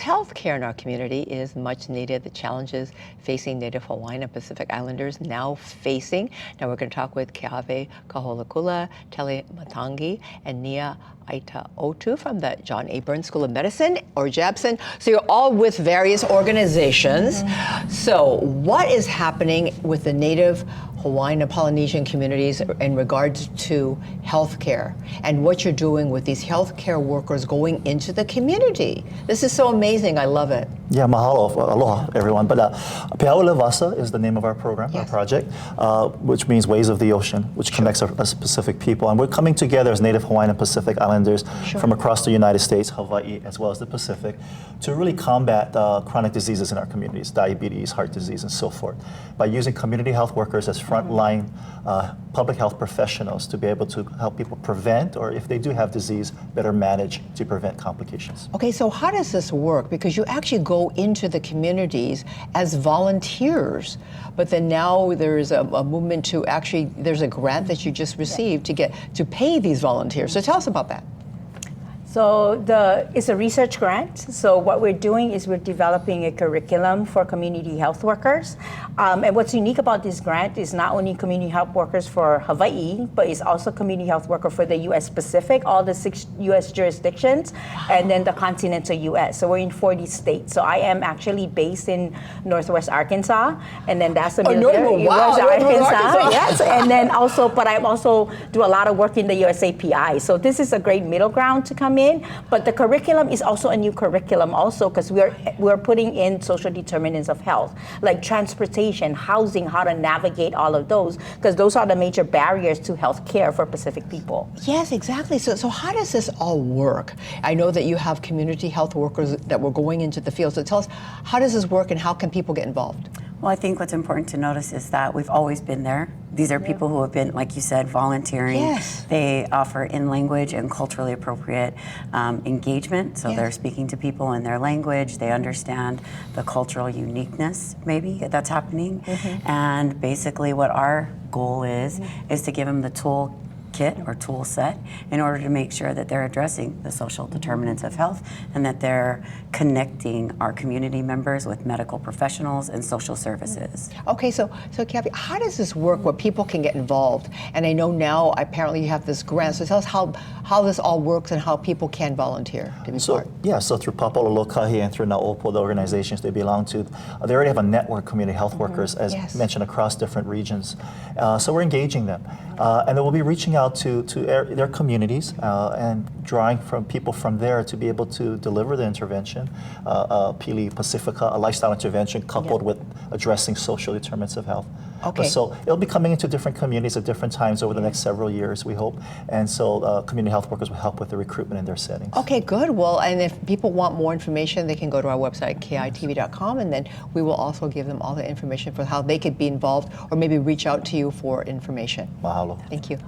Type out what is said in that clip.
Healthcare in our community is much needed. The challenges facing Native Hawaiian and Pacific Islanders now facing. Now we're going to talk with Keawe Kaholakula, Tele Matangi, and Nia Aita Otu from the John A. Burns School of Medicine, or JABSOM. So you're all with various organizations. So what is happening with the Native Hawaiian and Polynesian communities in regards to healthcare and what you're doing with these healthcare workers going into the community? This is so amazing. I love it. Yeah, mahalo, aloha, everyone. But Peaua Levasa is the name of our program, Yes. our project, which means Ways of the Ocean, which connects us Pacific people. And we're coming together as Native Hawaiian and Pacific Islanders from across the United States, Hawaii, as well as the Pacific, to really combat chronic diseases in our communities, diabetes, heart disease, and so forth, by using community health workers as frontline public health professionals to be able to help people prevent, or if they do have disease, better manage to prevent complications. Okay, so how does this work? Because you actually go into the communities as volunteers, but then now there's a movement to actually, there's a grant that you just received to pay these volunteers. So tell us about that. So it's a research grant. So what we're doing is we're developing a curriculum for community health workers. And what's unique about this grant is not only community health workers for Hawaii, but it's also community health worker for the U.S. Pacific, all the 6 U.S. jurisdictions, and then the continental U.S. So we're in 40 states. So I am actually based in Northwest Arkansas, and then that's the military. Wow, Arkansas. Yes, and then also, but I also do a lot of work in the USAPI. So this is a great middle ground to come in, but the curriculum is also a new curriculum also, because we're putting in social determinants of health, like transportation, housing, how to navigate all of those, because those are the major barriers to health care for Pacific people. Yes, exactly. So how does this all work? I know that you have community health workers that were going into the field. So tell us, how does this work and how can people get involved? Well, I think what's important to notice is that we've always been there. These are people who have been, like you said, volunteering. Yes. They offer in-language and culturally appropriate engagement. So they're speaking to people in their language. They understand the cultural uniqueness, maybe, that's happening. And basically what our goal is to give them the tool kit or tool set in order to make sure that they're addressing the social determinants of health and that they're connecting our community members with medical professionals and social services. Okay, so Keawe, how does this work where people can get involved? And I know now apparently you have this grant, so tell us how this all works and how people can volunteer to be part. Yeah, so through Papalolokahi and through Naopo, the organizations they belong to, they already have a network of community health workers, as mentioned, across different regions. So we're engaging them. And then we'll be reaching out to their communities and drawing from people from there to be able to deliver the intervention, Pili Pacifica, a lifestyle intervention coupled with addressing social determinants of health. Okay. So it'll be coming into different communities at different times over the next several years, we hope. And so community health workers will help with the recruitment in their settings. Okay, good. Well, and if people want more information, they can go to our website, kitv.com, and then we will also give them all the information for how they could be involved or maybe reach out to you for information. Mahalo. Thank you.